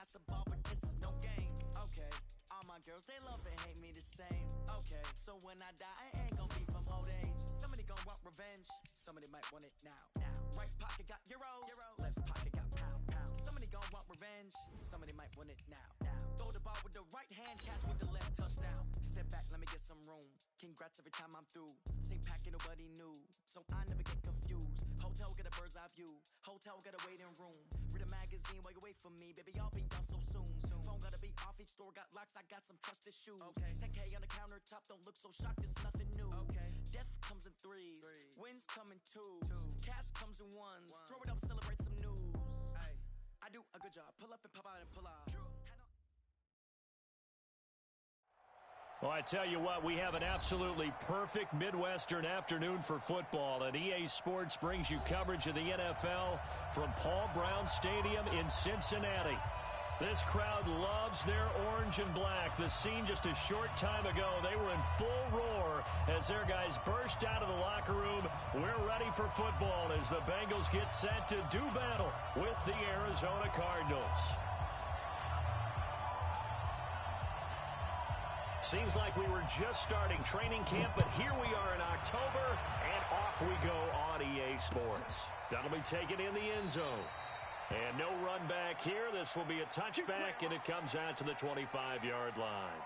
pass the ball, but this is no game. Okay, all my girls, they love and hate me the same. Okay, so when I die, I ain't gonna be from old age. Somebody gonna want revenge, somebody might want it now. Right pocket got euros, left pocket got pound. Somebody gonna want revenge, somebody might want it now. Throw the ball with the right hand, catch with the left, touchdown. Step back, let me get some room. Congrats every time I'm through. Same packet, nobody knew, so I never get confused. Hotel get a bird's eye view, hotel get a waiting room. Read a magazine while you wait for me, baby, I'll be done so soon. Phone gotta be off, each store got locks, I got some trusted shoes. 10K on the countertop, don't look so shocked, it's nothing new. Death comes in threes, wins come in twos, cash comes in ones. Throw it up, celebrate some news. I do a good job, pull up and pop out and pull out. Well, I tell you what, we have an absolutely perfect Midwestern afternoon for football, and EA Sports brings you coverage of the NFL from Paul Brown Stadium in Cincinnati. This crowd loves their orange and black. The scene just a short time ago, they were in full roar as their guys burst out of the locker room. We're ready for football as the Bengals get set to do battle with the Arizona Cardinals. Seems like we were just starting training camp, but here we are in October, and off we go on EA Sports. That'll be taken in the end zone. And no run back here. This will be a touchback, and it comes out to the 25-yard line.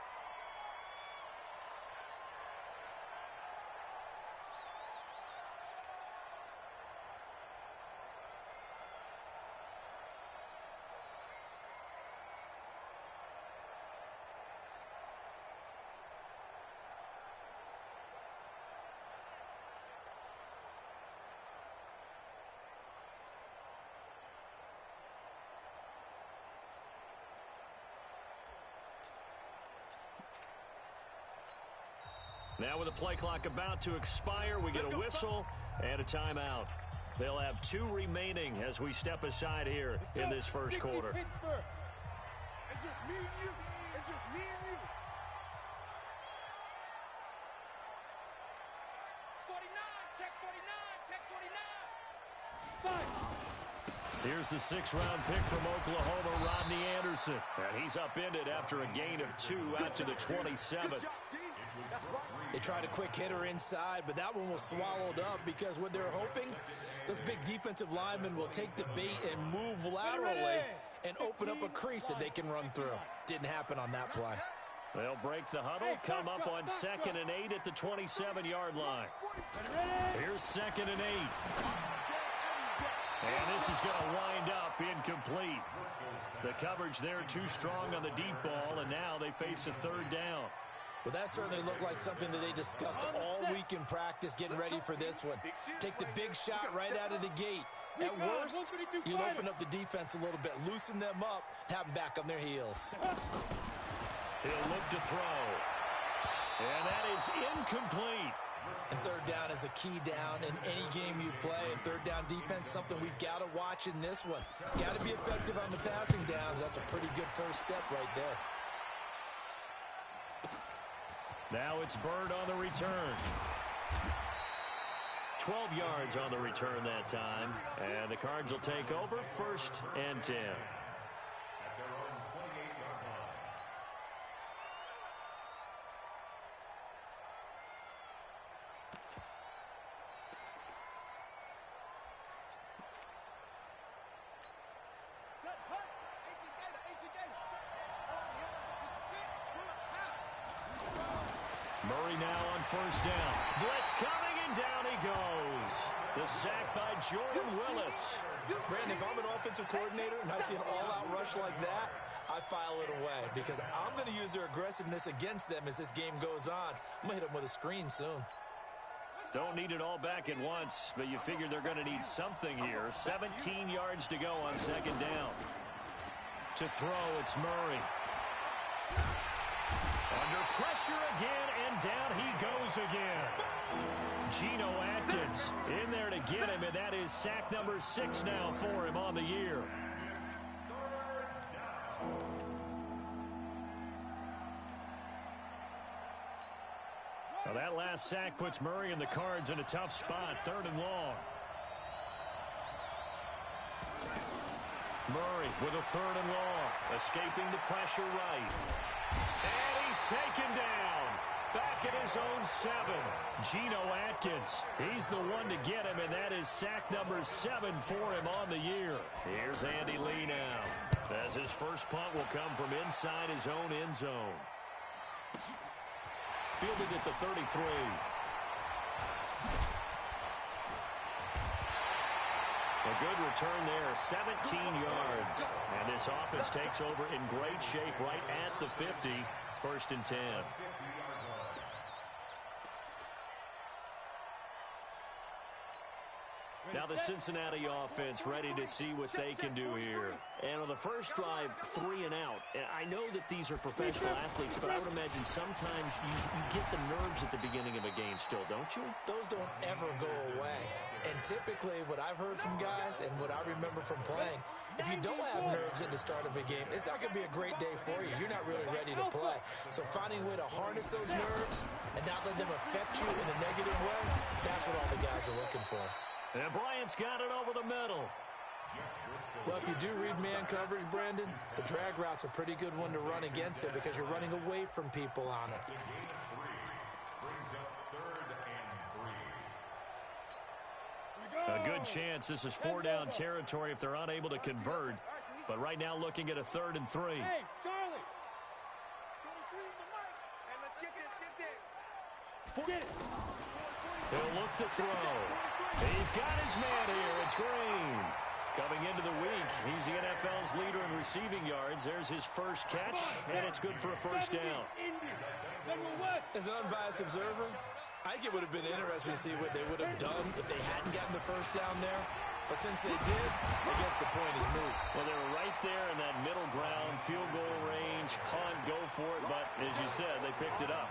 Now with the play clock about to expire, we get a whistle and a timeout. They'll have 2 remaining as we step aside here in this first quarter. It's just me and you. It's just me and you. 49, check 49, check 49. Here's the 6th-round pick from Oklahoma, Rodney Anderson. And he's upended after a gain of 2 out to the 27. They tried a quick hitter inside, but that one was swallowed up because what they're hoping, those big defensive linemen will take the bait and move laterally and open up a crease that they can run through. Didn't happen on that play. They'll break the huddle, come up on 2nd and 8 at the 27-yard line. Here's 2nd and 8. And this is going to wind up incomplete. The coverage there too strong on the deep ball, and now they face a 3rd down. Well, that certainly looked like something that they discussed all week in practice, getting ready for this one. Take the big shot right out of the gate. At worst, you'll open up the defense a little bit, loosen them up, have them back on their heels. He'll look to throw. And that is incomplete. And 3rd down is a key down in any game you play. And 3rd down defense, something we've got to watch in this one. Got to be effective on the passing downs. That's a pretty good first step right there. Now it's Bird on the return. 12 yards on the return that time. And the Cards will take over 1st and 10. Murray now on 1st down. Blitz coming, and down he goes. The sack by Jordan Willis. Brandon, if I'm an offensive coordinator and I see an all-out rush like that, I file it away because I'm going to use their aggressiveness against them as this game goes on. I'm going to hit them with a screen soon. Don't need it all back at once, but you figure they're going to need something here. 17 yards to go on 2nd down. To throw, it's Murray. Under pressure again, and down he goes again. Geno Atkins in there to get him, and that is sack number 6 now for him on the year. Well, that last sack puts Murray and the Cards in a tough spot, 3rd and long. Murray with a 3rd and long. Escaping the pressure right. And he's taken down. Back at his own 7. Geno Atkins. He's the one to get him, and that is sack number 7 for him on the year. Here's Andy Lee now, as his first punt will come from inside his own end zone. Fielded at the 33. A good return there, 17 yards. And this offense takes over in great shape right at the 50, 1st and 10. Now the Cincinnati offense ready to see what they can do here. And on the first drive, 3 and out. I know that these are professional athletes, but I would imagine sometimes you get the nerves at the beginning of a game still, don't you? Those don't ever go away. And typically what I've heard from guys and what I remember from playing, if you don't have nerves at the start of a game, it's not going to be a great day for you. You're not really ready to play. So finding a way to harness those nerves and not let them affect you in a negative way, that's what all the guys are looking for. And Bryant's got it over the middle. Well, if you do read man coverage, Brandon, the drag route's a pretty good one to run against it because you're running away from people on it. A good chance this is 4-down territory if they're unable to convert. But right now looking at a 3rd and 3. Hey, Charlie. Get it. He'll look to throw. He's got his man here. It's Green. Coming into the week, he's the NFL's leader in receiving yards. There's his first catch, and it's good for a 1st down. As an unbiased observer, I think it would have been interesting to see what they would have done if they hadn't gotten the 1st down there. But since they did, I guess the point is moot. Well, they were right there in that middle ground, field goal range, punt, go for it. But as you said, they picked it up.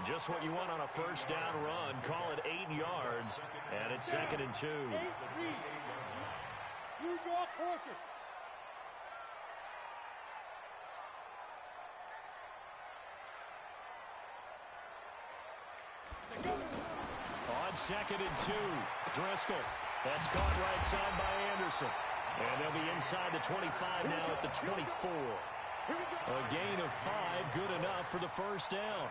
Just what you want on a 1st down run. Call it 8 yards, and it's 2nd and 2. You draw quarters. On 2nd and 2, Driscoll. That's caught right side by Anderson. And they'll be inside the 25 now at the 24. A gain of 5, good enough for the 1st down.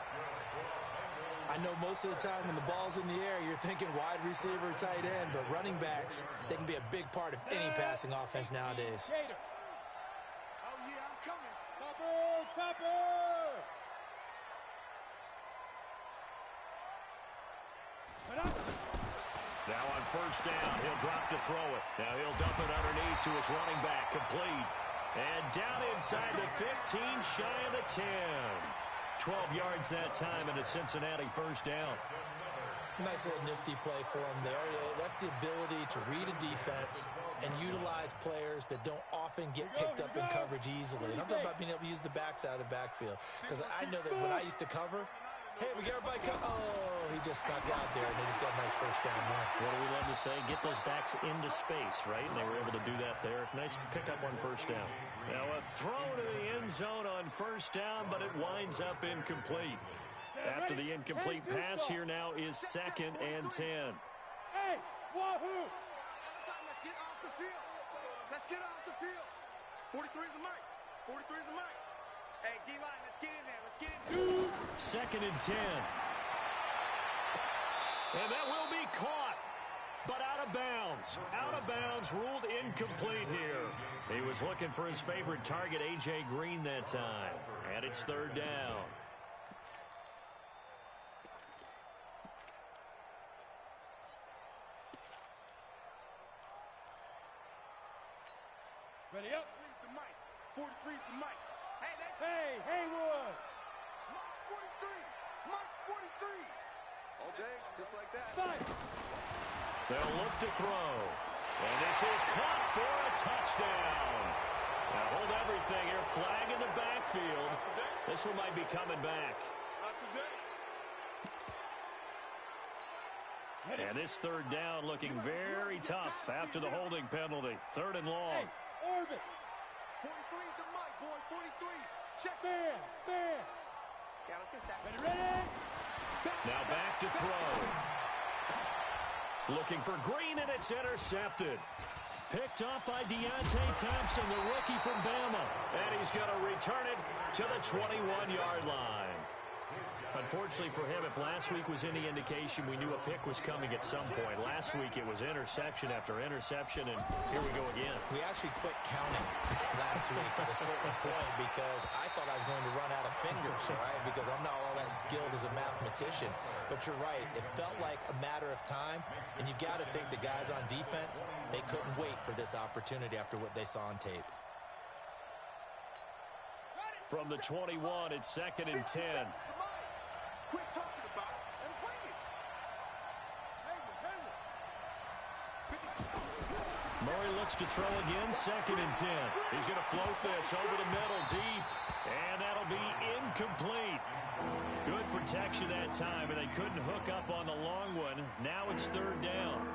I know most of the time when the ball's in the air, you're thinking wide receiver, tight end, but running backs, they can be a big part of any passing offense nowadays. Oh, yeah, I'm coming. Topper! Now on 1st down, he'll drop to throw it. Now he'll dump it underneath to his running back, complete. And down inside the 15, shy of the 10. 12 yards that time and a Cincinnati 1st down. Nice little nifty play for him there. That's the ability to read a defense and utilize players that don't often get picked up in coverage easily. And I'm talking about being able to use the backside of the backfield. Because I know that when I used to cover, hey, we got everybody cover. Oh, he just snuck out there, and they just got a nice 1st down there. What do we love to say? Get those backs into space, right? And they were able to do that there. Nice pickup on 1st down. Now a throw to the end zone on 1st down, but it winds up incomplete. After the incomplete pass, here now is 2nd and 10. Hey, wahoo! Let's get off the field. Let's get off the field. 43 is the mic. 43 is the mic. Hey, D-line, let's get in there. Let's get in. 2nd and 10. And that will be caught, but out of bounds. Out of bounds, ruled incomplete here. He was looking for his favorite target, A.J. Green, that time. And it's 3rd down. Ready up. 43's the mic. 43's the mic. Hey, that's Haywood. Mike's 43. Mike's 43. All day, just like that. They'll look to throw. And this is caught for a touchdown. Now hold everything here. Flag in the backfield. This one might be coming back. Not today. And this 3rd down looking very tough after the holding penalty. 3rd and long. Orbit. 43's the mic, boy. 43. Check. Bam. Yeah, let's go sack. Ready? Now back to throw. Looking for Green, and it's intercepted. Picked off by Deontay Thompson, the rookie from Bama. And he's going to return it to the 21-yard line. Unfortunately for him, if last week was any indication, we knew a pick was coming at some point. Last week it was interception after interception, and here we go again. We actually quit counting last week at a certain point because I thought I was going to run out of fingers, right? Because I'm not all that skilled as a mathematician. But you're right. It felt like a matter of time, and you got to think the guys on defense, they couldn't wait for this opportunity after what they saw on tape. From the 21, it's 2nd and 10. Quit talking about it and bring it. Murray looks to throw again, 2nd and 10. He's going to float this over the middle deep, and that'll be incomplete. Good protection that time, and they couldn't hook up on the long one. Now it's 3rd down.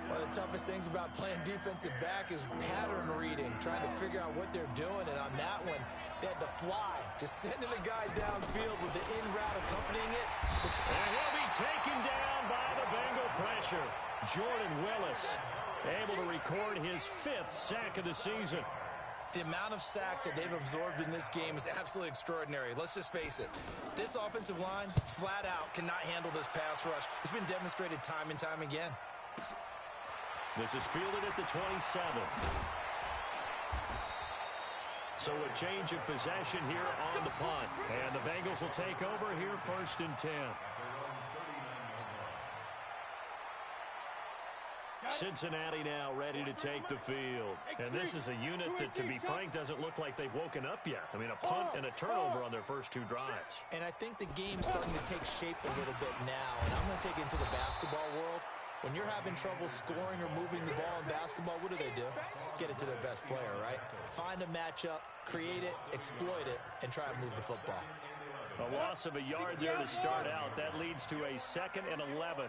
One of the toughest things about playing defensive back is pattern reading, trying to figure out what they're doing. And on that one, they had the fly, just sending a guy downfield with the in route accompanying it. And he'll be taken down by the Bengal pressure. Jordan Willis able to record his 5th sack of the season. The amount of sacks that they've absorbed in this game is absolutely extraordinary. Let's just face it. This offensive line, flat out, cannot handle this pass rush. It's been demonstrated time and time again. This is fielded at the 27. So a change of possession here on the punt. And the Bengals will take over here 1st and 10. Cincinnati now ready to take the field. And this is a unit that, to be frank, doesn't look like they've woken up yet. I mean, a punt and a turnover on their first 2 drives. And I think the game's starting to take shape a little bit now. And I'm going to take it into the basketball world. When you're having trouble scoring or moving the ball in basketball, what do? Get it to their best player, right? Find a matchup, create it, exploit it, and try and move the football. A loss of a yard there to start out. That leads to a 2nd and 11.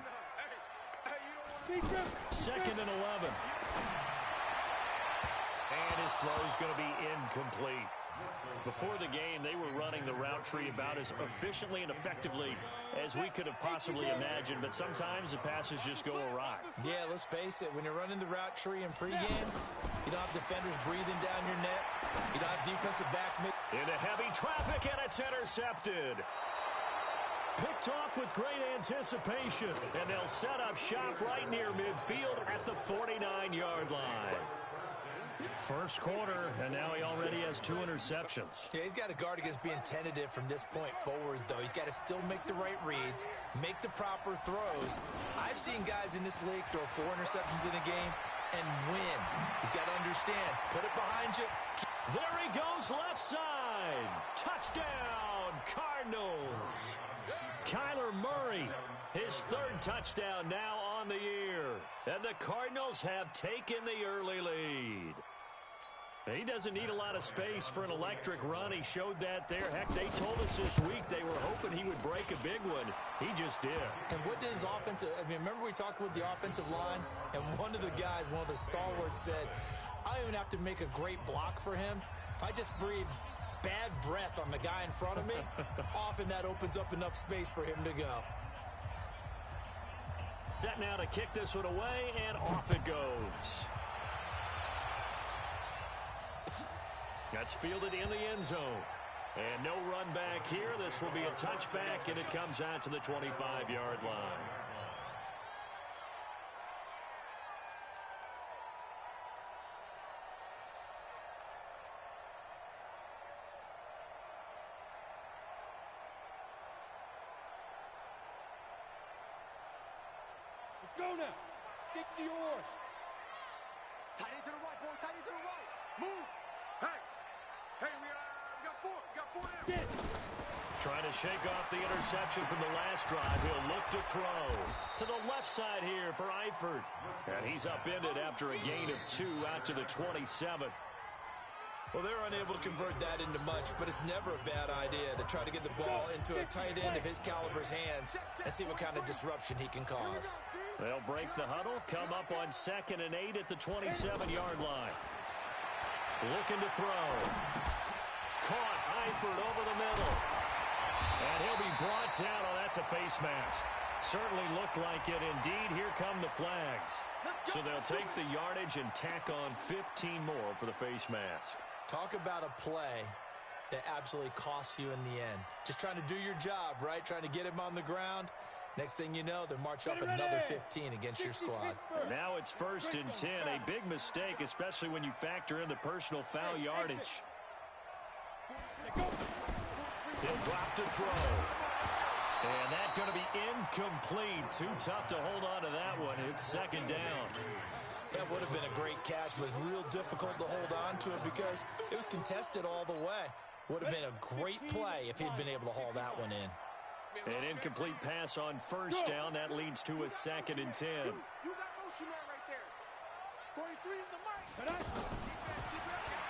2nd and 11. And his throw is going to be incomplete. Before the game, they were running the route tree about as efficiently and effectively as we could have possibly imagined, but sometimes the passes just go awry. Yeah, let's face it. When you're running the route tree in pregame, you don't have defenders breathing down your neck. You don't have defensive backs. Into heavy traffic, and it's intercepted. Picked off with great anticipation, and they'll set up shop right near midfield at the 49-yard line. First quarter, and now he already has 2 interceptions. Yeah, he's got to guard against being tentative from this point forward, though. He's got to still make the right reads, make the proper throws. I've seen guys in this league throw 4 interceptions in a game and win. He's got to understand, put it behind you. There he goes, left side. Touchdown, Cardinals. Kyler Murray, his 3rd touchdown now on the year. And the Cardinals have taken the early lead. He doesn't need a lot of space for an electric run. He showed that there. Heck, they told us this week they were hoping he would break a big one. He just did. And what did his offensive... I mean, remember we talked with the offensive line? And one of the guys, one of the stalwarts said, I don't even have to make a great block for him. If I just breathe bad breath on the guy in front of me, often that opens up enough space for him to go. Set now to kick this one away, and off it goes. That's fielded in the end zone. And no run back here. This will be a touchback, and it comes out to the 25-yard line. Let's go now. 60 yours. Tight end to the right, boy. Tight end to the right. Move. Hey, we got 4. We got 4 now. Trying to shake off the interception from the last drive. He'll look to throw to the left side here for Eifert. And he's upended after a gain of 2 out to the 27. Well, they're unable to convert that into much, but it's never a bad idea to try to get the ball into a tight end of his caliber's hands and see what kind of disruption he can cause. They'll break the huddle, come up on 2nd and 8 at the 27-yard line. Looking to throw. Caught Eifert over the middle. And he'll be brought down. Oh, that's a face mask. Certainly looked like it. Indeed, here come the flags. So they'll take the yardage and tack on 15 more for the face mask. Talk about a play that absolutely costs you in the end. Just trying to do your job, right? Trying to get him on the ground. Next thing you know, they're marching off another 15 against your squad. Now it's 1st and 10. A big mistake, especially when you factor in the personal foul yardage. He'll drop to throw. And that's going to be incomplete. Too tough to hold on to that one. It's 2nd down. That would have been a great catch, but it's real difficult to hold on to it because it was contested all the way. Would have been a great play if he'd been able to haul that one in. An incomplete pass on 1st down. That leads to a 2nd and 10. You got motion man right there. 43 is the mark.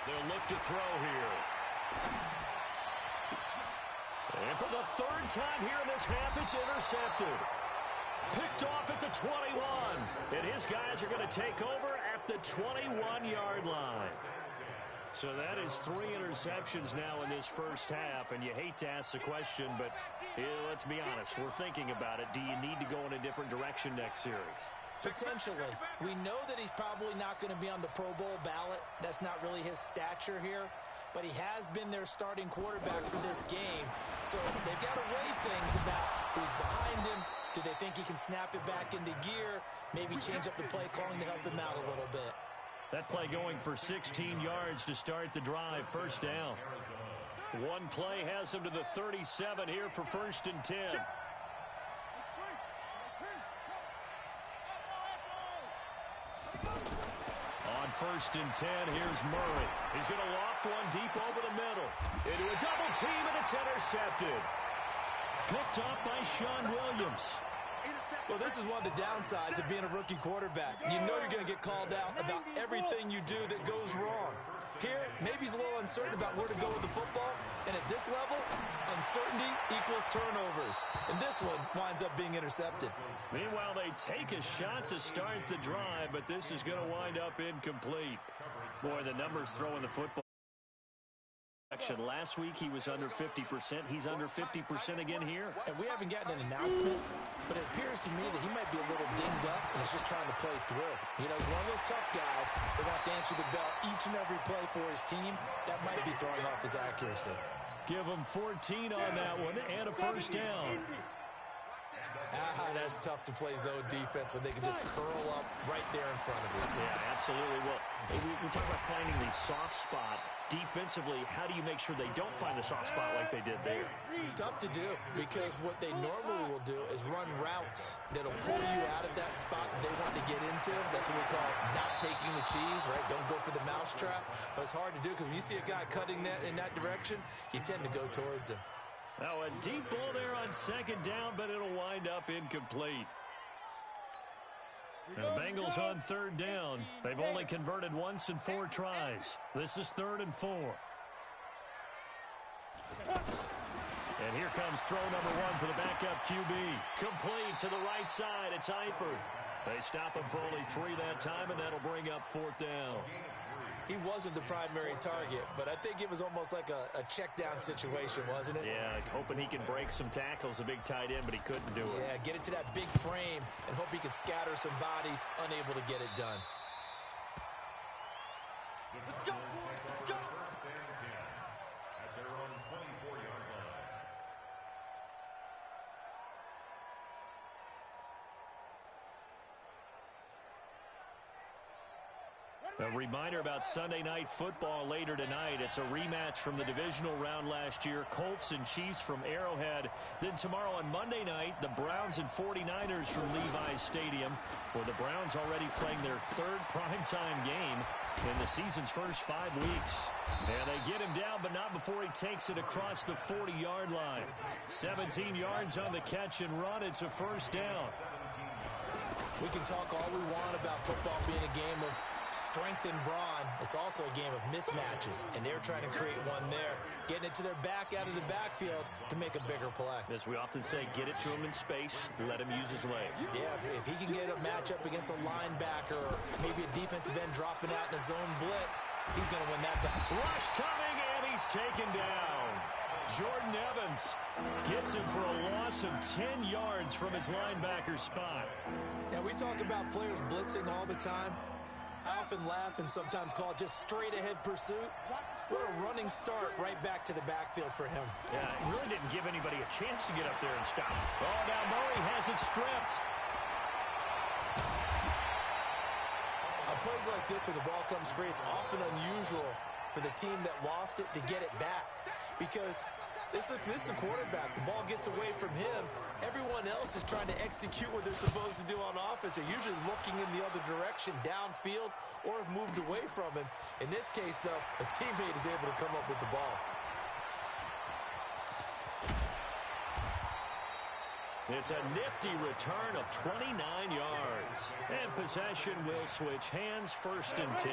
They'll look to throw here. And for the 3rd time here in this half, it's intercepted. Picked off at the 21. And his guys are going to take over at the 21-yard line. So that is 3 interceptions now in this first half. And you hate to ask the question, but let's be honest. We're thinking about it. Do you need to go in a different direction next series? Potentially. We know that he's probably not going to be on the Pro Bowl ballot. That's not really his stature here. But he has been their starting quarterback for this game. So they've got to weigh things about who's behind him. Do they think he can snap it back into gear? Maybe change up the play calling to help him out a little bit. That play going for 16 yards to start the drive. 1st down. One play has him to the 37 here for 1st and 10. On 1st and 10, here's Murray. He's going to loft one deep over the middle. Into a double team, and it's intercepted. Picked off by Sean Williams. Well, this is one of the downsides of being a rookie quarterback. You know you're going to get called out about everything you do that goes wrong. Here, maybe he's a little uncertain about where to go with the football. And at this level, uncertainty equals turnovers. And this one winds up being intercepted. Meanwhile, they take a shot to start the drive, but this is going to wind up incomplete. Boy, the numbers throwing the football. Last week, he was under 50%. He's under 50% again here. And we haven't gotten an announcement, but it appears to me that he might be a little dinged up and is just trying to play through. You know, he's one of those tough guys that wants to answer the bell each and every play for his team. That might be throwing off his accuracy. Give him 14 on that one and a 1st down. That's tough to play zone defense when they can just curl up right there in front of you. Yeah, absolutely. Well, we talk about finding the soft spot. Defensively, how do you make sure they don't find the soft spot like they did there? Tough to do because what they normally will do is run routes that'll pull you out of that spot that they want to get into. That's what we call not taking the cheese, right? Don't go for the mousetrap. But it's hard to do because when you see a guy cutting that in that direction, you tend to go towards him. Now a deep ball there on 2nd down, but it'll wind up incomplete. And the Bengals on 3rd down. They've only converted once in 4 tries. This is 3rd and 4. And here comes throw number 1 for the backup QB. Complete to the right side. It's Eifert. They stop him for only 3 that time, and that'll bring up 4th down. He wasn't the primary target, but I think it was almost like a check-down situation, wasn't it? Yeah, like hoping he can break some tackles, a big tight end, but he couldn't do it. Yeah, get it to that big frame and hope he can scatter some bodies, unable to get it done. Let's go, boys. Let's go. At their own 24-yard line. A reminder about Sunday Night Football later tonight. It's a rematch from the divisional round last year. Colts and Chiefs from Arrowhead. Then tomorrow on Monday night, the Browns and 49ers from Levi's Stadium, where the Browns already playing their 3rd primetime game in the season's first 5 weeks. And they get him down, but not before he takes it across the 40-yard line. 17 yards on the catch and run. It's a 1st down. We can talk all we want about football being a game of strength and brawn. It's also a game of mismatches, and they're trying to create one there, getting it to their back out of the backfield to make a bigger play. As we often say, get it to him in space, let him use his leg. Yeah, if he can get a matchup against a linebacker or maybe a defensive end dropping out in a zone blitz, he's going to win that back. Rush coming, and he's taken down. Jordan Evans gets him for a loss of 10 yards from his linebacker spot. Now, we talk about players blitzing all the time. I often laugh and sometimes call it just straight-ahead pursuit. What a running start right back to the backfield for him. Yeah, it really didn't give anybody a chance to get up there and stop. Oh, now Murray has it stripped. On plays like this where the ball comes free, it's often unusual for the team that lost it to get it back. Because this is a quarterback. The ball gets away from him. Everyone else is trying to execute what they're supposed to do on offense. They're usually looking in the other direction, downfield, or have moved away from him. In this case, though, a teammate is able to come up with the ball. It's a nifty return of 29 yards. And possession will switch hands, 1st and 10.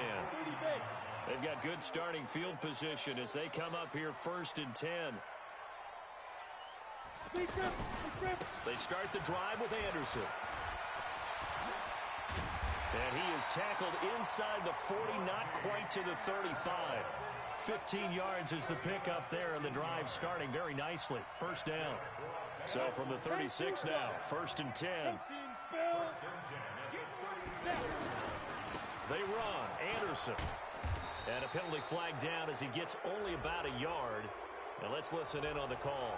They've got good starting field position as they come up here 1st and 10. They start the drive with Anderson. And he is tackled inside the 40, not quite to the 35. 15 yards is the pickup there, and the drive starting very nicely. 1st down. So from the 36 now, 1st and 10. They run. Anderson. And a penalty flag down as he gets only about a yard. Now let's listen in on the call.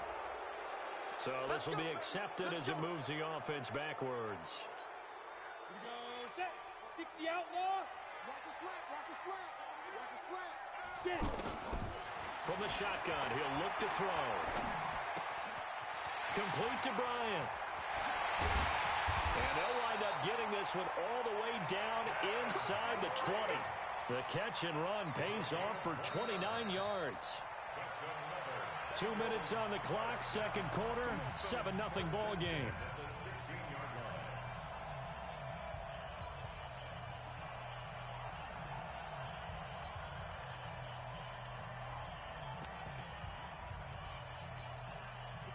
So this will be accepted as it moves the offense backwards. Here we go, set. 60 outlaw. Watch a slant, watch a slant, watch a slant. Set. From the shotgun, he'll look to throw. Complete to Bryant. And they'll wind up getting this one all the way down inside the 20. The catch and run pays off for 29 yards. 2 minutes on the clock, 2nd quarter, 7-0 ball game.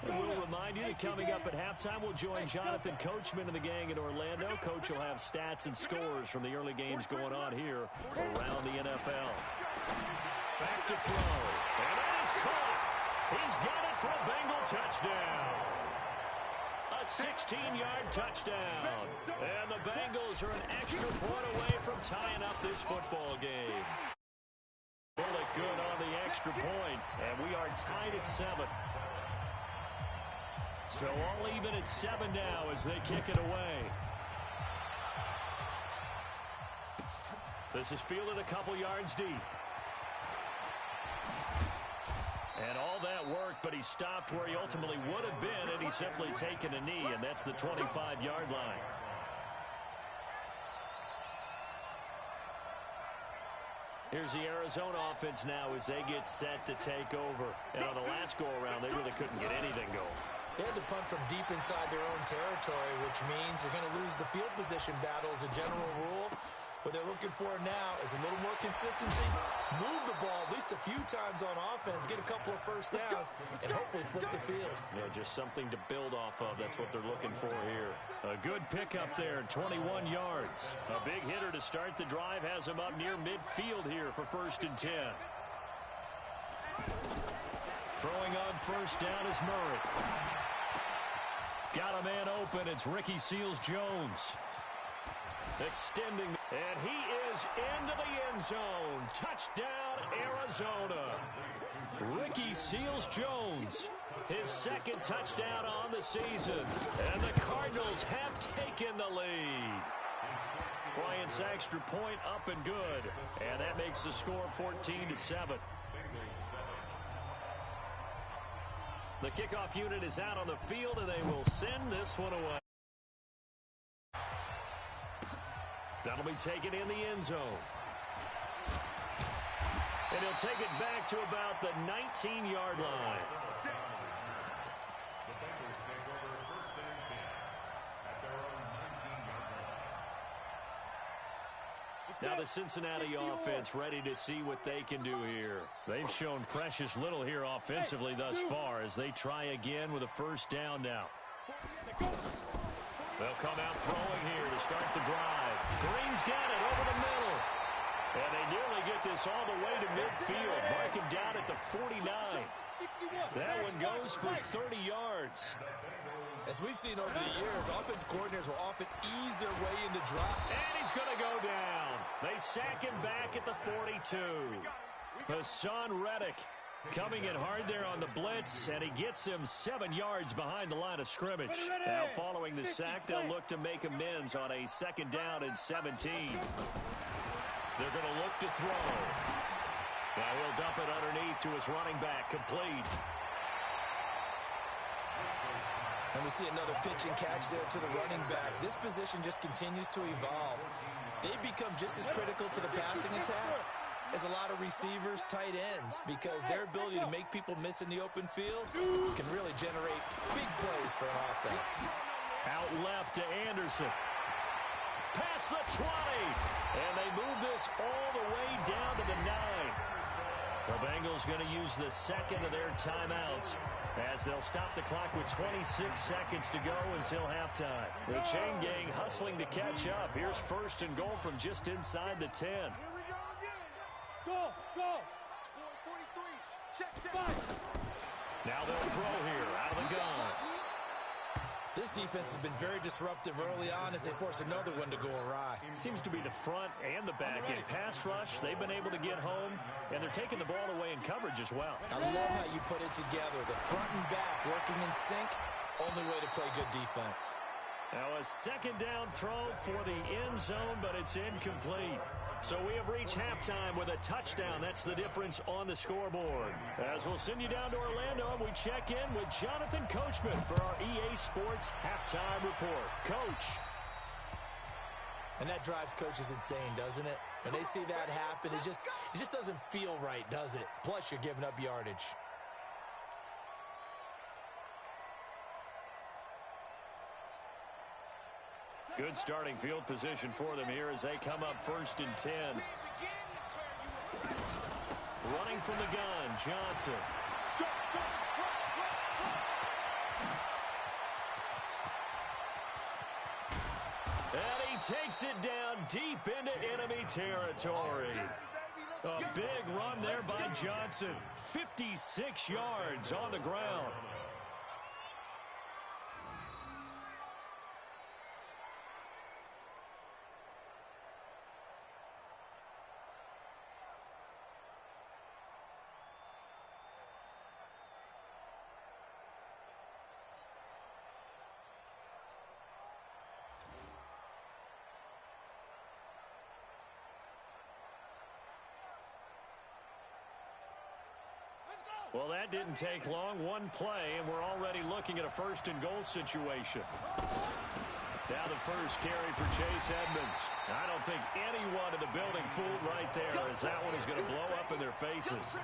We'll remind you that coming up at halftime, we'll join Jonathan Coachman and the gang in Orlando. Coach will have stats and scores from the early games going on here around the NFL. Back to throw. And that is caught. He's got it for a Bengal touchdown. A 16-yard touchdown. And the Bengals are an extra point away from tying up this football game. Bullet good on the extra point, and we are tied at 7. So all even at 7 now as they kick it away. This is fielded a couple yards deep. And all that worked, but he stopped where he ultimately would have been, and he's simply taken a knee, and that's the 25-yard line. Here's the Arizona offense now as they get set to take over. And on the last go-around, they really couldn't get anything going. They had to punt from deep inside their own territory, which means they're going to lose the field position battle as a general rule. What they're looking for now is a little more consistency, move the ball at least a few times on offense, get a couple of 1st downs, and hopefully flip the field. Yeah, just something to build off of. That's what they're looking for here. A good pickup there, 21 yards. A big hitter to start the drive has him up near midfield here for 1st and 10. Throwing on 1st down is Murray. Got a man open. It's Ricky Seals-Jones. Extending, and he is into the end zone. Touchdown, Arizona. Ricky Seals-Jones, his 2nd touchdown on the season. And the Cardinals have taken the lead. Bryant's extra point up and good. And that makes the score 14-7. The kickoff unit is out on the field, and they will send this one away. That'll be taken in the end zone. And he'll take it back to about the 19-yard line. The Bengals take over 1st and 10 at their own 19-yard line. Now the Cincinnati offense ready to see what they can do here. They've shown precious little here offensively thus far as they try again with a 1st down now. They'll come out throwing here to start the drive. Green's got it over the middle. And they nearly get this all the way to midfield. Mark him down at the 49. That one goes for 30 yards. As we've seen over the years, offense coordinators will often ease their way into drop. And he's going to go down. They sack him back at the 42. Hassan Reddick coming in hard there on the blitz, and he gets him 7 yards behind the line of scrimmage. Now, following the sack, they'll look to make amends on a 2nd down and 17. They're going to look to throw. Now he'll dump it underneath to his running back, complete. And we see another pitch and catch there to the running back. This position just continues to evolve. They become just as critical to the passing attack as a lot of receivers, tight ends, because their ability to make people miss in the open field can really generate big plays for an offense. Out left to Anderson. Past the 20. And they move this all the way down to the 9. The Bengals going to use the 2nd of their timeouts as they'll stop the clock with 26 seconds to go until halftime. The chain gang hustling to catch up. Here's 1st and goal from just inside the 10. Here we go again. Go. 43. Check. Now they'll throw here out of the gun. This defense has been very disruptive early on as they force another one to go awry. It seems to be the front and the back end. Pass rush, they've been able to get home, and they're taking the ball away in coverage as well. I love how you put it together. The front and back working in sync, only way to play good defense. Now a 2nd down throw for the end zone, but it's incomplete. So we have reached halftime with a touchdown. That's the difference on the scoreboard. As we'll send you down to Orlando, and we check in with Jonathan Coachman for our EA Sports Halftime Report. Coach. And that drives coaches insane, doesn't it? When they see that happen, it just doesn't feel right, does it? Plus, you're giving up yardage. Good starting field position for them here as they come up 1st and 10. Running from the gun, Johnson. And he takes it down deep into enemy territory. A big run there by Johnson. 56 yards on the ground. Well, that didn't take long. One play, and we're already looking at a 1st and goal situation. Now the first carry for Chase Edmonds. I don't think anyone in the building fooled right there, as that one is going to blow up in their faces.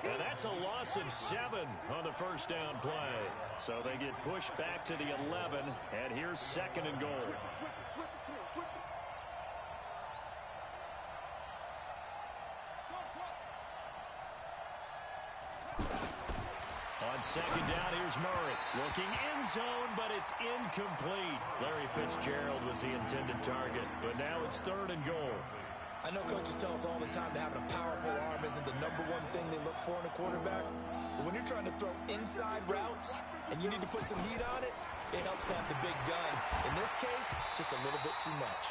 And that's a loss of 7 on the 1st down play. So they get pushed back to the 11, and here's 2nd and goal. On 2nd down, here's Murray. Looking end zone, but it's incomplete. Larry Fitzgerald was the intended target, but now it's 3rd and goal. I know coaches tell us all the time that having a powerful arm isn't the #1 thing they look for in a quarterback. But when you're trying to throw inside routes and you need to put some heat on it, it helps have the big gun. In this case, just a little bit too much.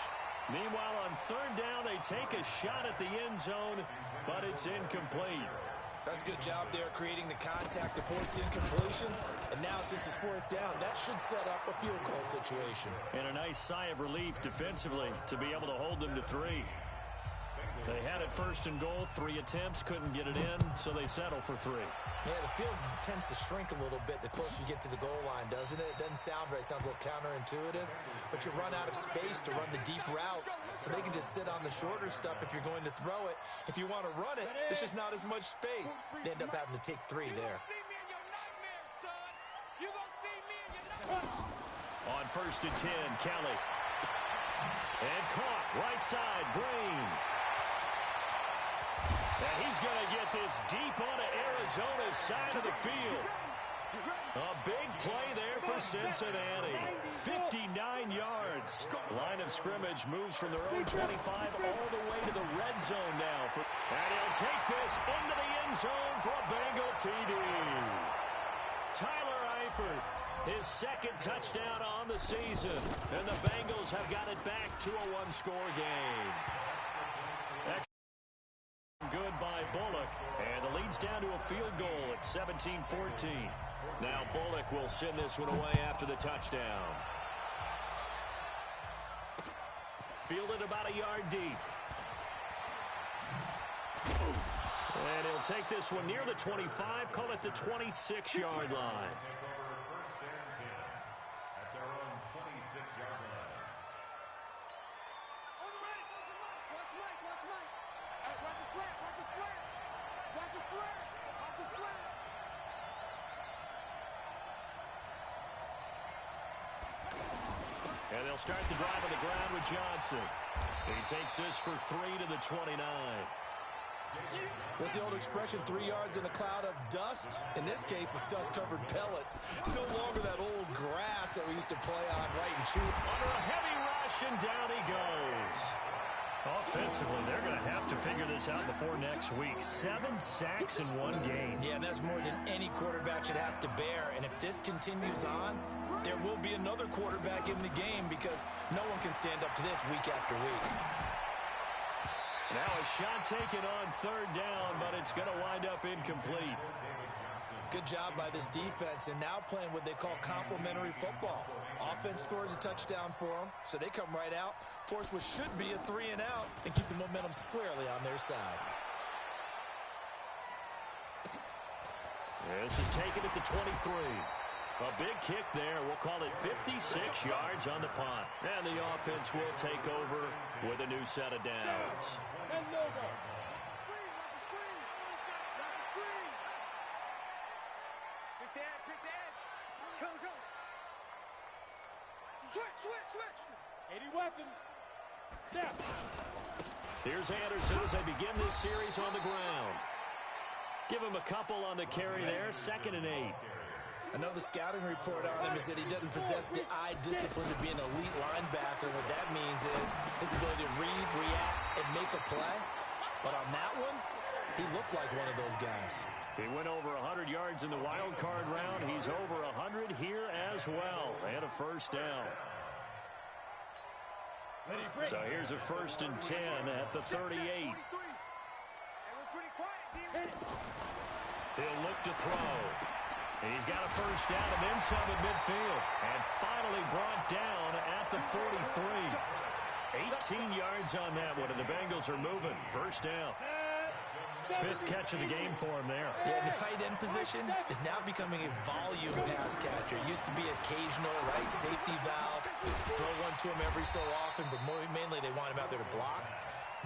Meanwhile, on 3rd down, they take a shot at the end zone, but it's incomplete. That's a good job there creating the contact to force the incompletion. And now, since it's 4th down, that should set up a field goal situation. And a nice sigh of relief defensively to be able to hold them to 3. They had it 1st and goal, 3 attempts, couldn't get it in, so they settle for 3. Yeah, the field tends to shrink a little bit the closer you get to the goal line, doesn't it? It doesn't sound right. It sounds a little counterintuitive. But you run out of space to run the deep routes, so they can just sit on the shorter stuff if you're going to throw it. If you want to run it, there's just not as much space. They end up having to take 3 there. On 1st and 10, Kelly. And caught, right side, Green. And he's going to get this deep onto Arizona's side of the field. A big play there for Cincinnati. 59 yards. Line of scrimmage moves from their own 25 all the way to the red zone now. And he'll take this into the end zone for a Bengal TD. Tyler Eifert, his second touchdown on the season. And the Bengals have got it back to a one-score game. Good by Bullock. And the lead's down to a field goal at 17-14. Now Bullock will send this one away after the touchdown. Fielded about a yard deep. And he'll take this one near the 25, call it the 26-yard line. At their own 26-yard line. On the right. Watch right. Watch his flat. Watch his flat. And they'll start the drive on the ground with Johnson. He takes this for 3 to the 29. What's the old expression, 3 yards in a cloud of dust? In this case, it's dust-covered pellets. It's no longer that old grass that we used to play on right and shoot. Under a heavy rush, and down he goes. Offensively, they're going to have to figure this out before next week. 7 sacks in one game. Yeah, and that's more than any quarterback should have to bear. And if this continues on, there will be another quarterback in the game because no one can stand up to this week after week. Now a shot taken on third down, but it's going to wind up incomplete. Good job by this defense, and now playing what they call complementary football. Offense scores a touchdown for them, so they come right out, force what should be a 3 and out, and keep the momentum squarely on their side. This is taken at the 23. A big kick there. We'll call it 56 yards on the punt. And the offense will take over with a new set of downs. Watch the screen. Pick the edge. Go. Switch. 80 weapon. Step. Here's Anderson as they begin this series on the ground. Give him a couple on the carry there. 2nd and 8. I know the scouting report on him is that he doesn't possess the eye discipline to be an elite linebacker. What that means is his ability to read, react, and make a play. But on that one, he looked like one of those guys. He went over 100 yards in the wild card round. He's over 100 here as well. And a first down. So here's a 1st and 10 at the 38. He'll look to throw. He's got a first down and then some at midfield. And finally brought down at the 43. 18 yards on that one, and the Bengals are moving. First down. 5th catch of the game for him there. Yeah, and the tight end position is now becoming a volume pass catcher. It used to be occasional, right, safety valve, throw one to him every so often, but mainly they want him out there to block.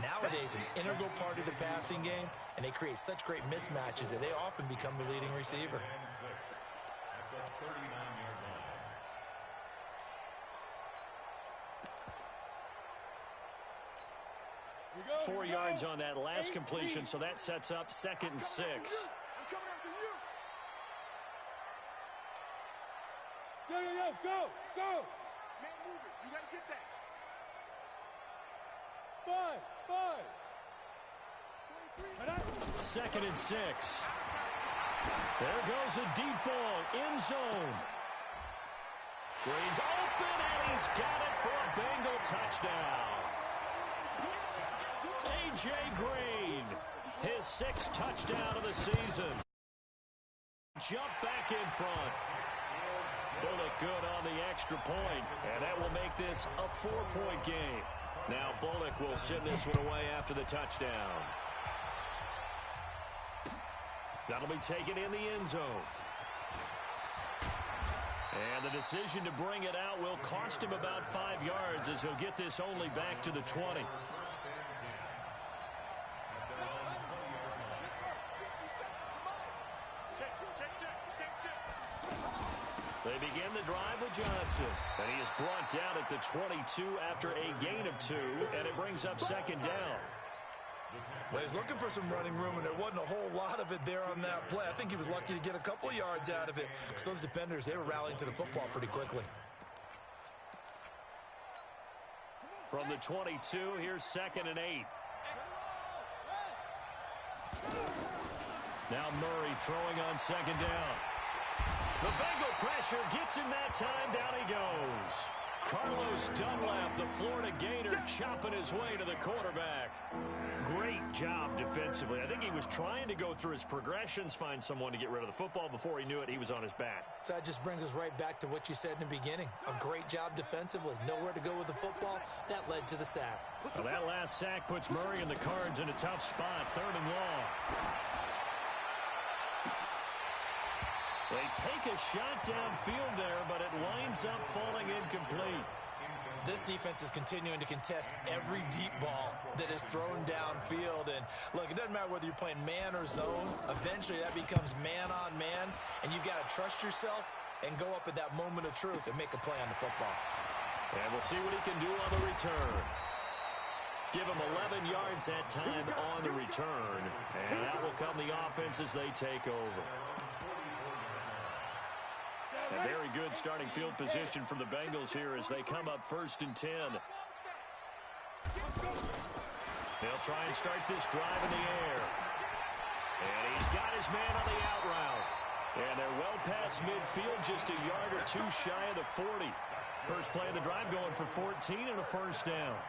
Nowadays, an integral part of the passing game, and they create such great mismatches that they often become the leading receiver. At the 39-yard line. 4 yards on that last completion, so that sets up 2nd and 6. I'm coming after you. Go. Man, move it. You got to get that. Five. 2nd and 6. There goes a deep ball, end zone. Green's open, and he's got it for a Bengal touchdown. A.J. Green, his 6th touchdown of the season. Jump back in front. Bullock good on the extra point, and that will make this a 4-point game. Now Bullock will send this one away after the touchdown. That'll be taken in the end zone. And the decision to bring it out will cost him about 5 yards as he'll get this only back to the 20. They begin the drive with Johnson. And he is brought down at the 22 after a gain of 2, and it brings up 2nd down. Well, he's looking for some running room, and there wasn't a whole lot of it there on that play. I think he was lucky to get a couple of yards out of it, because those defenders, they were rallying to the football pretty quickly. From the 22, here's 2nd and 8. Now Murray throwing on 2nd down. The Bengal pressure gets him that time. Down he goes. Carlos Dunlap, the Florida Gator, chopping his way to the quarterback. Great job defensively. I think he was trying to go through his progressions, find someone to get rid of the football. Before he knew it, he was on his back. So that just brings us right back to what you said in the beginning. A great job defensively. Nowhere to go with the football. That led to the sack. Well, that last sack puts Murray and the Cards in a tough spot. 3rd and long. They take a shot downfield there, but it winds up falling incomplete. This defense is continuing to contest every deep ball that is thrown downfield. And, look, it doesn't matter whether you're playing man or zone. Eventually, that becomes man-on-man, and you've got to trust yourself and go up at that moment of truth and make a play on the football. And we'll see what he can do on the return. Give him 11 yards that time on the return. And that will come the offense as they take over. A very good starting field position from the Bengals here as they come up 1st and 10. They'll try and start this drive in the air. And he's got his man on the out route. And they're well past midfield, just a yard or two shy of the 40. First play of the drive going for 14 and a 1st down.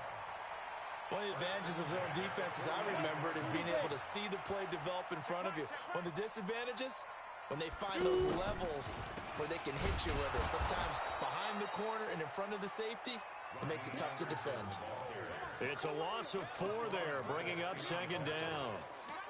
One of the advantages of zone defense, as I remember it, is being able to see the play develop in front of you. One of the disadvantages, when they find those levels where they can hit you with it, sometimes behind the corner and in front of the safety, it makes it tough to defend. It's a loss of 4 there, bringing up 2nd down.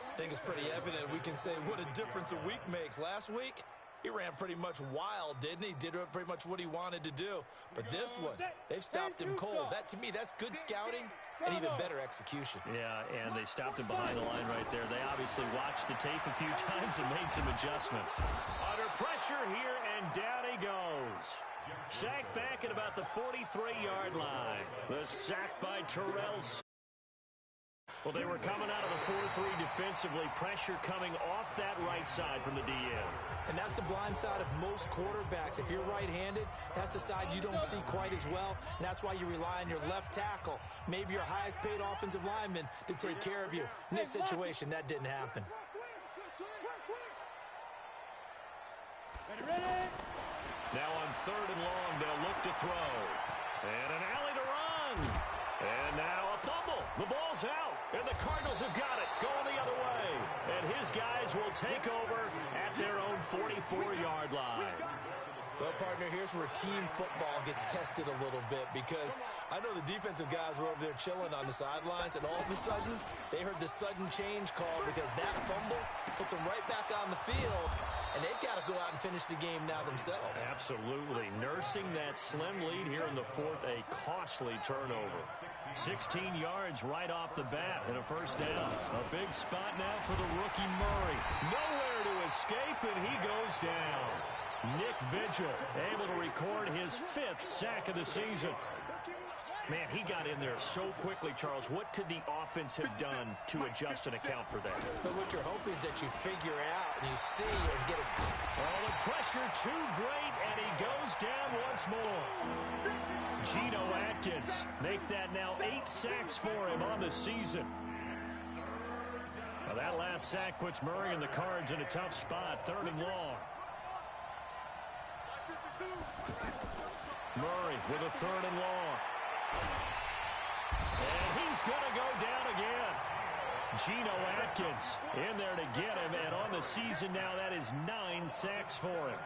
I think it's pretty evident. We can say what a difference a week makes. Last week, he ran pretty much wild, didn't he? Did pretty much what he wanted to do. But this one, they've stopped him cold. That, to me, that's good scouting and even better execution. Yeah, and they stopped him behind the line right there. They obviously watched the tape a few times and made some adjustments. Under pressure here, and down he goes. Sacked back at about the 43-yard line. The sack by Terrell. Well, they were coming out of the 4-3 defensively. Pressure coming off that right side from the DN. And that's the blind side of most quarterbacks. If you're right-handed, that's the side you don't see quite as well. And that's why you rely on your left tackle, maybe your highest-paid offensive lineman, to take care of you. In this situation, that didn't happen. Now on 3rd and long, they'll look to throw. And an alley to run. And now a fumble. The ball's out. And the Cardinals have got it, going the other way. And his guys will take over at their own 44-yard line. Well, partner, here's where team football gets tested a little bit, because I know the defensive guys were over there chilling on the sidelines, and all of a sudden, they heard the sudden change call because that fumble puts them right back on the field, and they've got to go out and finish the game now themselves. Absolutely. Nursing that slim lead here in the 4th, a costly turnover. 16 yards right off the bat and a 1st down. A big spot now for the rookie Murray. Nowhere to escape, and he goes down. Nick Vigil able to record his 5th sack of the season. Man, he got in there so quickly, Charles. What could the offense have done to adjust and account for that? But what you're hoping is that you figure out and you see and get it. Oh, the pressure too great, and he goes down once more. Geno Atkins make that now 8 sacks for him on the season. Well, that last sack puts Murray and the Cards in a tough spot. 3rd and long. Murray with a 3rd and long. And he's going to go down again. Geno Atkins in there to get him, and on the season now, that is 9 sacks for him.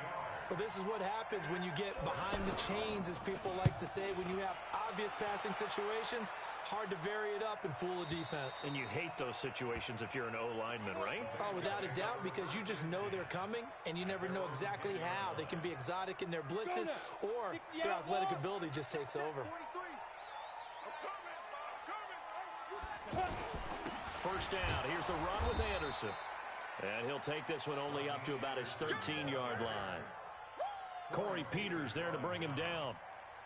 Well, this is what happens when you get behind the chains, as people like to say. When you have obvious passing situations, hard to vary it up and fool a defense. And you hate those situations if you're an O-lineman, right? Oh, without a doubt, because you just know they're coming, and you never know exactly how. They can be exotic in their blitzes, or their athletic ability just takes over. 1st down. Here's the run with Anderson. And he'll take this one only up to about his 13-yard line. Corey Peters there to bring him down.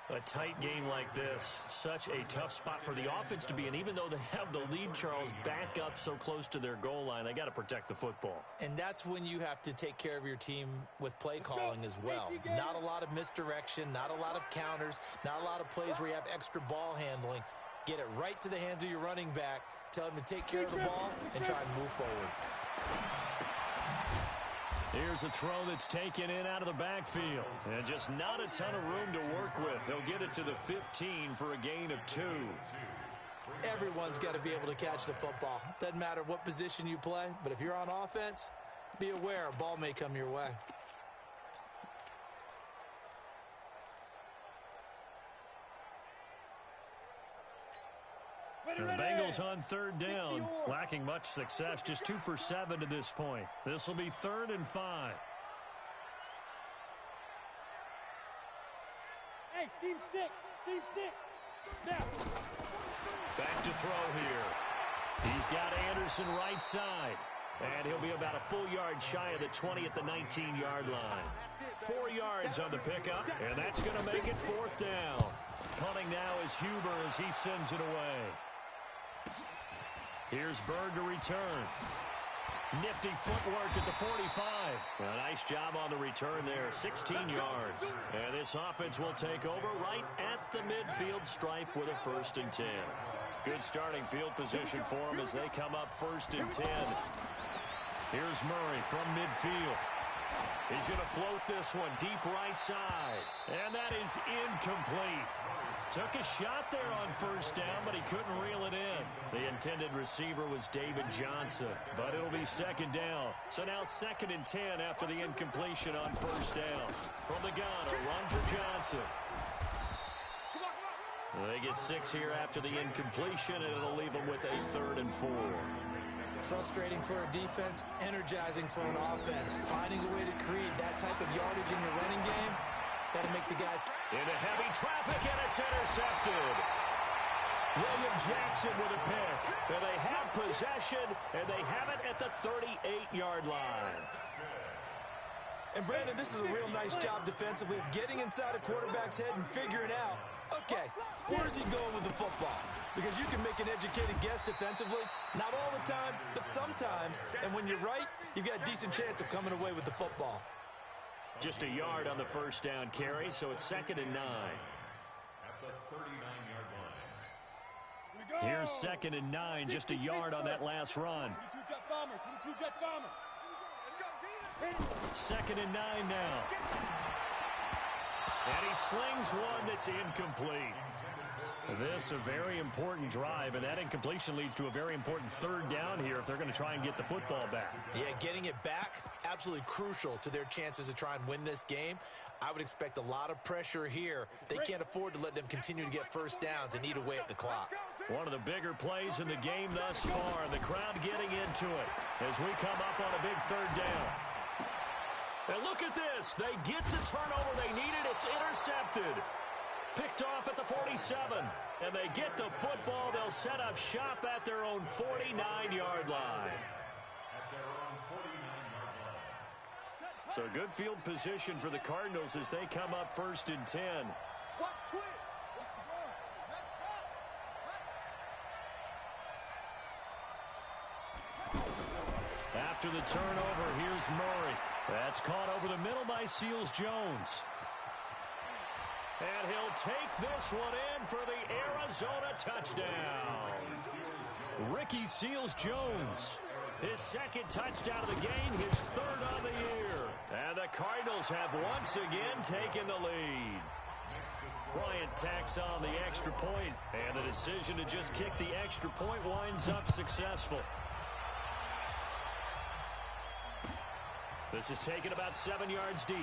A tight game like this, such a tough spot for the offense to be in. Even though they have the lead, Charles, back up so close to their goal line, they got to protect the football. And that's when you have to take care of your team with play calling as well. Not a lot of misdirection, not a lot of counters, not a lot of plays where you have extra ball handling. Get it right to the hands of your running back. Tell him to take care of the ball and try and move forward. Here's a throw that's taken in out of the backfield. And just not a ton of room to work with. He'll get it to the 15 for a gain of 2. Everyone's got to be able to catch the football. Doesn't matter what position you play, but if you're on offense, be aware a ball may come your way. The Bengals on 3rd down, lacking much success, just 2 for 7 to this point. This will be 3rd and 5. Hey, seam 6. Snap. Back to throw here. He's got Anderson right side. And he'll be about a full yard shy of the 20 at the 19-yard line. 4 yards on the pickup, and that's going to make it 4th down. Punting now is Huber as he sends it away. Here's Bird to return. Nifty footwork at the 45. A nice job on the return there, 16 yards. And this offense will take over right at the midfield stripe with a 1st and 10. Good starting field position for them as they come up 1st and 10. Here's Murray from midfield. He's going to float this one deep right side. And that is incomplete. Took a shot there on 1st down, but he couldn't reel it in. The intended receiver was David Johnson, but it'll be 2nd down. So now 2nd and 10 after the incompletion on 1st down. From the gun, a run for Johnson. They get 6 here after the incompletion, and it'll leave them with a 3rd and 4. Frustrating for a defense, energizing for an offense. Finding a way to create that type of yardage in your running game, that'll make the guys... Into heavy traffic, and it's intercepted. William Jackson with a pick. And they have possession, and they have it at the 38-yard line. And, Brandon, this is a real nice job defensively of getting inside a quarterback's head and figuring out, okay, where is he going with the football? Because you can make an educated guess defensively, not all the time, but sometimes. And when you're right, you've got a decent chance of coming away with the football. Just a yard on the 1st down carry, so it's 2nd and 9. At the 39-yard line. Here's 2nd and 9, just a yard on that last run. 22-jet bomber. 22-jet bomber. 2nd and 9 now. And he slings one that's incomplete. This a very important drive, and that incompletion leads to a very important 3rd down here if they're going to try and get the football back. Yeah, getting it back, absolutely crucial to their chances to try and win this game. I would expect a lot of pressure here. They can't afford to let them continue to get 1st downs and eat away at the clock. One of the bigger plays in the game thus far, and the crowd getting into it as we come up on a big 3rd down. And look at this. They get the turnover they needed. It's intercepted. Picked off at the 47. And they get the football. They'll set up shop at their own 49-yard line. At their own 49-yard line. So good field position for the Cardinals as they come up 1st and 10. After the turnover, here's Murray. That's caught over the middle by Seals-Jones. And he'll take this one in for the Arizona touchdown. Ricky Seals-Jones. His 2nd touchdown of the game, his 3rd on the year. And the Cardinals have once again taken the lead. Bryant tacks on the extra point, and the decision to just kick the extra point winds up successful. This is taken about 7 yards deep.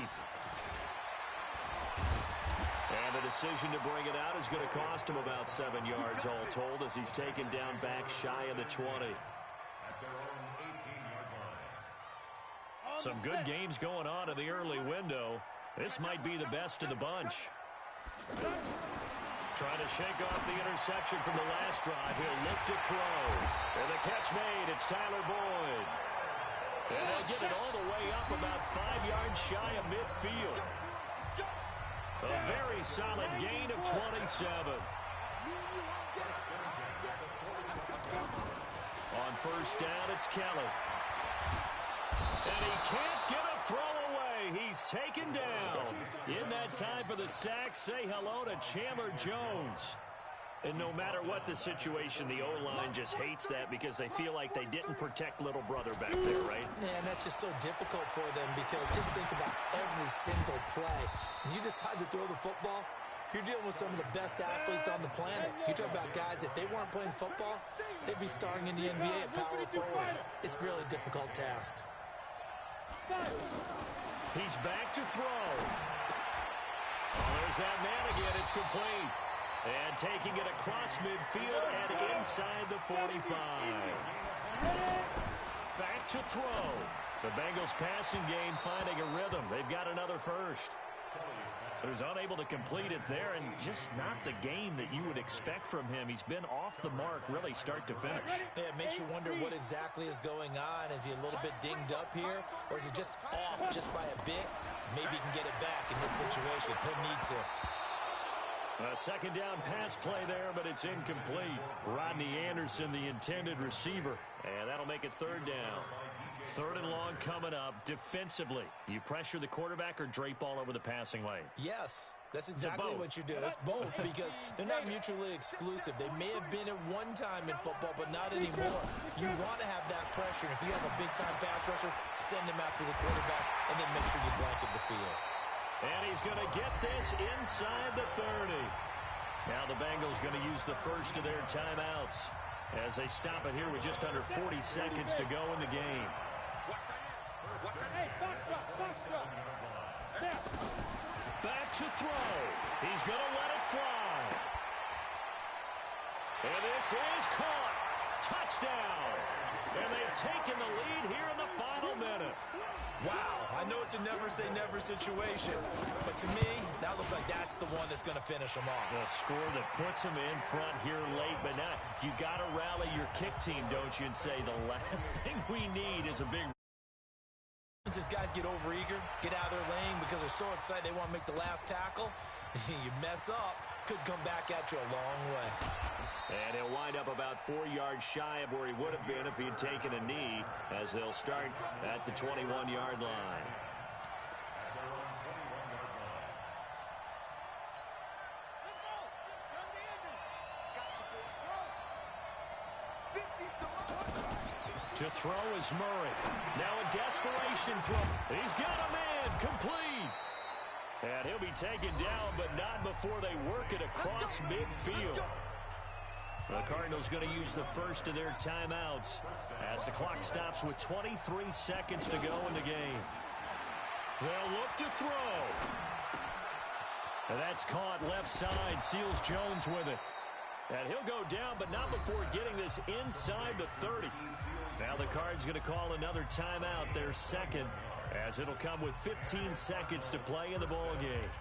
And the decision to bring it out is going to cost him about 7 yards all told as he's taken down back shy of the 20. At their own 18-yard line. Some good games going on in the early window. This might be the best of the bunch. Trying to shake off the interception from the last drive. He'll look to throw. And the catch made. It's Tyler Boyd. And they'll get it all the way up about 5 yards shy of midfield. A very solid gain of 27. On 1st down, it's Kelly. And he can't get a throw away. He's taken down. In that time for the sack, say hello to Chandler Jones. And no matter what the situation, the O-line just hates that because they feel like they didn't protect little brother back there, right? Man, that's just so difficult for them because just think about every single play. When you decide to throw the football, you're dealing with some of the best athletes on the planet. You talk about guys, if they weren't playing football, they'd be starring in the NBA at power forward. It's a really difficult task. He's back to throw. Oh, there's that man again. It's complete. And taking it across midfield and inside the 45. Back to throw. The Bengals passing game finding a rhythm. They've got another first. So he's unable to complete it there, and just not the game that you would expect from him. He's been off the mark really start to finish. Yeah, it makes you wonder what exactly is going on. Is he a little bit dinged up here, or is he just off just by a bit? Maybe he can get it back in this situation. He'll need to. A second down pass play there, but it's incomplete. Rodney Anderson, the intended receiver, and that'll make it third down. Third and long coming up. Defensively, you pressure the quarterback or drape all over the passing lane? Yes, that's exactly what you do. It's both because they're not mutually exclusive. They may have been at one time in football, but not anymore. You want to have that pressure. If you have a big-time pass rusher, send him after the quarterback, and then make sure you blanket the field. And he's going to get this inside the 30. Now the Bengals going to use the first of their timeouts as they stop it here with just under 40 seconds to go in the game. Back to throw. He's going to let it fly. And this is caught. Touchdown. And they've taken the lead here in the final minute. Wow, I know it's a never-say-never situation, but to me, that looks like that's the one that's going to finish them off. The score that puts them in front here late, but now you got to rally your kick team, don't you, and say the last thing we need is a big... These guys get overeager, get out of their lane because they're so excited they want to make the last tackle. You mess up, could come back at you a long way. And he'll wind up about 4 yards shy of where he would have been if he had taken a knee, as they'll start at the 21-yard line. To throw is Murray. Now a desperation throw. He's got a man complete. And he'll be taken down, but not before they work it across midfield. The Cardinals going to use the first of their timeouts as the clock stops with 23 seconds to go in the game. They'll look to throw. And that's caught left side. Seals Jones with it. And he'll go down, but not before getting this inside the 30. Now the Cards going to call another timeout, their second, as it'll come with 15 seconds to play in the ball game.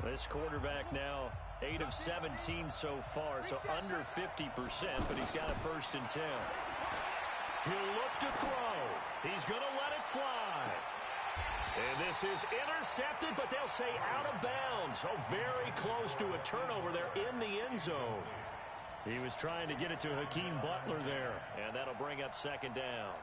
This quarterback now 8 of 17 so far, so under 50%, but he's got a 1st and 10. He'll look to throw. He's going to let it fly. And this is intercepted, but they'll say out of bounds. Oh, very close to a turnover there in the end zone. He was trying to get it to Hakeem Butler there, and that'll bring up second down.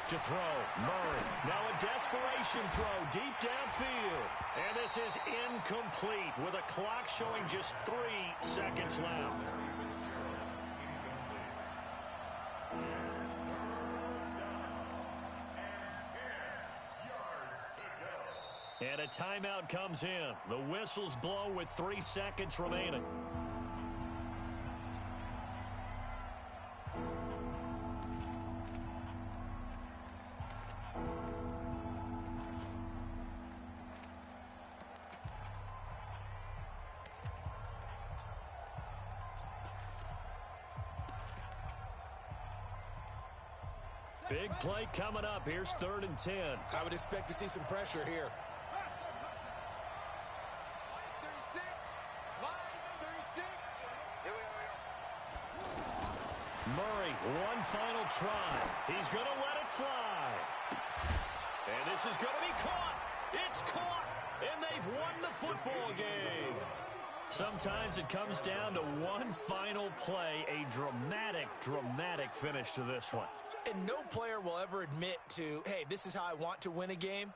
To throw, Murray. Now a desperation throw deep downfield. And this is incomplete with a clock showing just 3 seconds left. And a timeout comes in. The whistles blow with 3 seconds remaining. Big play coming up. Here's 3rd and 10. I would expect to see some pressure here. Line 36. Here we are One final try. He's going to let it fly. And this is going to be caught. It's caught. And they've won the football game. Sometimes it comes down to one final play. A dramatic finish to this one. And no player will ever admit to, hey, this is how I want to win a game.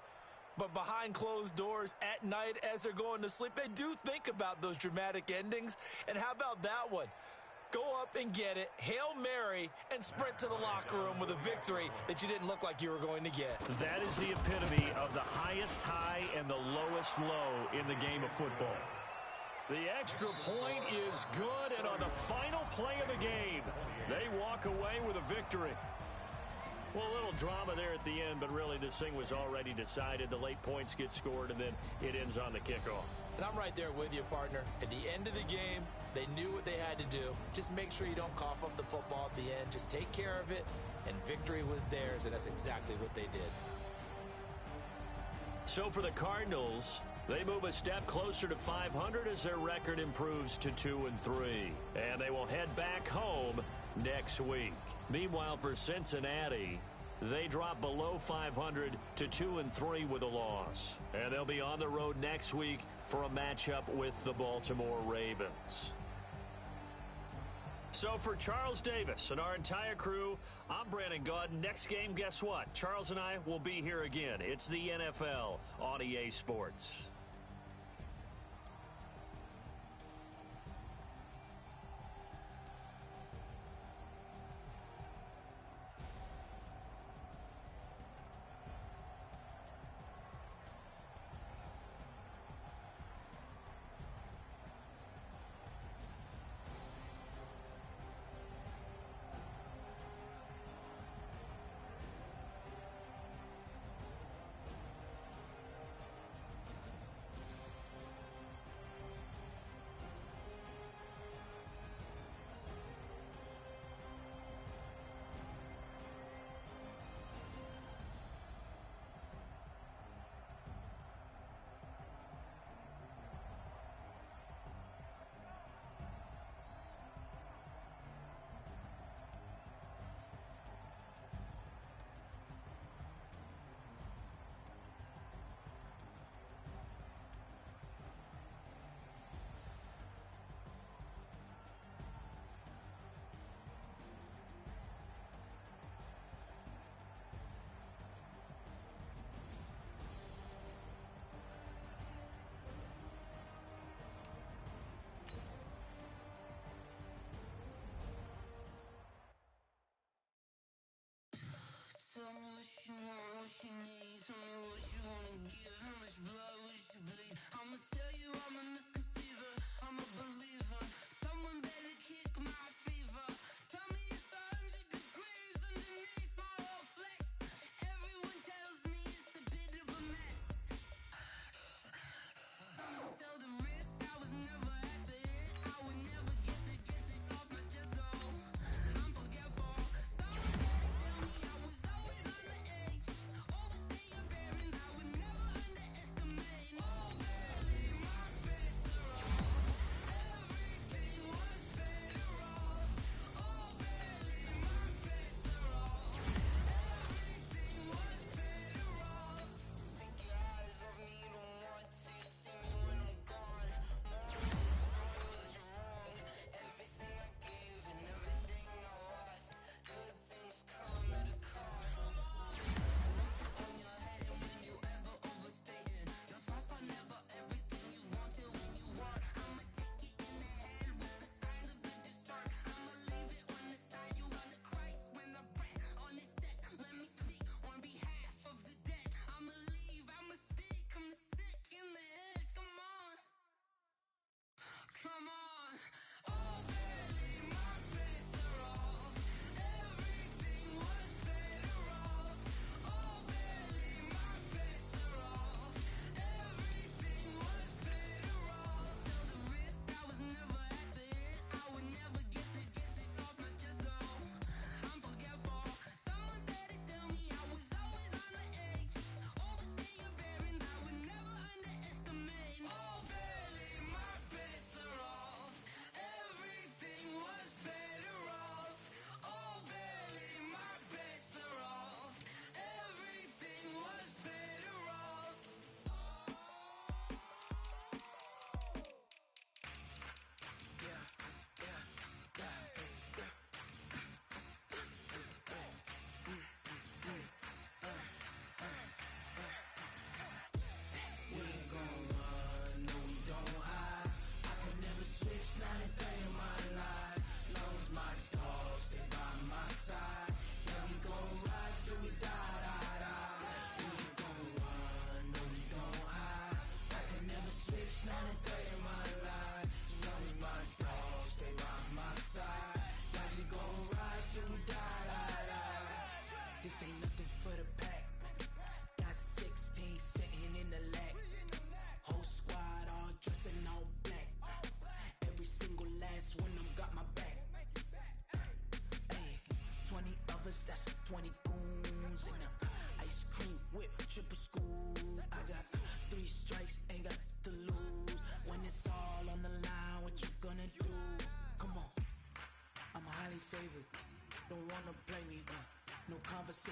But behind closed doors at night as they're going to sleep, they do think about those dramatic endings. And how about that one? Go up and get it, Hail Mary, and sprint to the locker room with a victory that you didn't look like you were going to get. That is the epitome of the highest high and the lowest low in the game of football. The extra point is good, and on the final play of the game, they walk away with a victory. Well, a little drama there at the end, but really this thing was already decided. The late points get scored, and then it ends on the kickoff. And I'm right there with you, partner. At the end of the game, they knew what they had to do. Just make sure you don't cough up the football at the end. Just take care of it, and victory was theirs, and that's exactly what they did. So for the Cardinals, they move a step closer to 500 as their record improves to 2-3. And they will head back home next week. Meanwhile, for Cincinnati, they drop below 500 to 2-3 with a loss. And they'll be on the road next week for a matchup with the Baltimore Ravens. So for Charles Davis and our entire crew, I'm Brandon Gaudin. Next game, guess what? Charles and I will be here again. It's the NFL on EA Sports.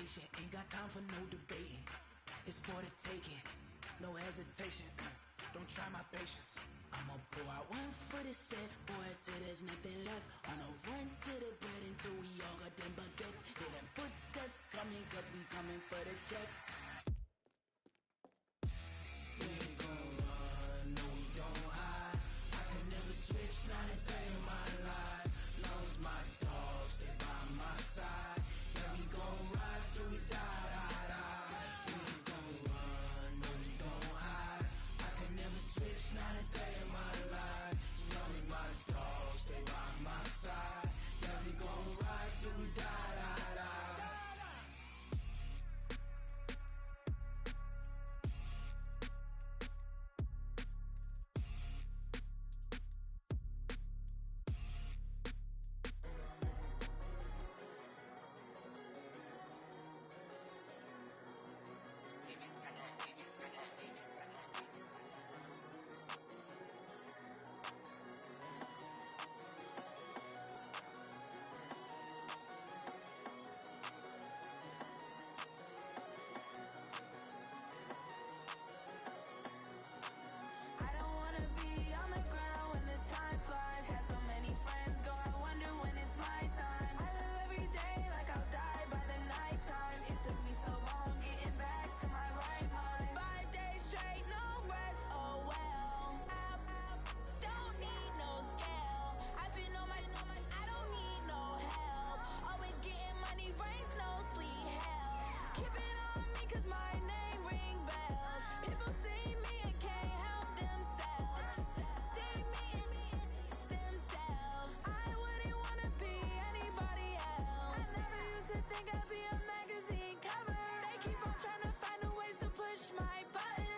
station, ain't got time for no debating. It's for the taking, no hesitation. Don't try my patience. I'ma pour out one for the set, boy, till there's nothing left. On a run to the bed until we all got them baguettes. Hear them footsteps coming, cause we coming for the check. We ain't gon' run, no we don't hide. I can never switch, not a day in my life. Long as my dogs, stay by my side. Yeah, we gon' ride till we die, die, die. We ain't gon' run, no we don't hide. I can never switch, not a day in my life. As long as my dogs stay by my side. Yeah, we gon' ride till we die, die, die. I don't wanna be on the ground when the time flies. Had so many friends go, I wonder when it's my time. I live every day like I'll die by the nighttime. It took me so long getting back to my right mind. 5 days straight, no rest, oh well. Don't need no scale. I've been on my, I don't need no help. Always getting money, rain, snow, sleet, hell. Keep it on me cause my name ring bells. People see me and can't help themselves. See me and themselves. I wouldn't wanna be anybody else. I never used to think I'd be a magazine cover. They keep on trying to find a ways to push my buttons.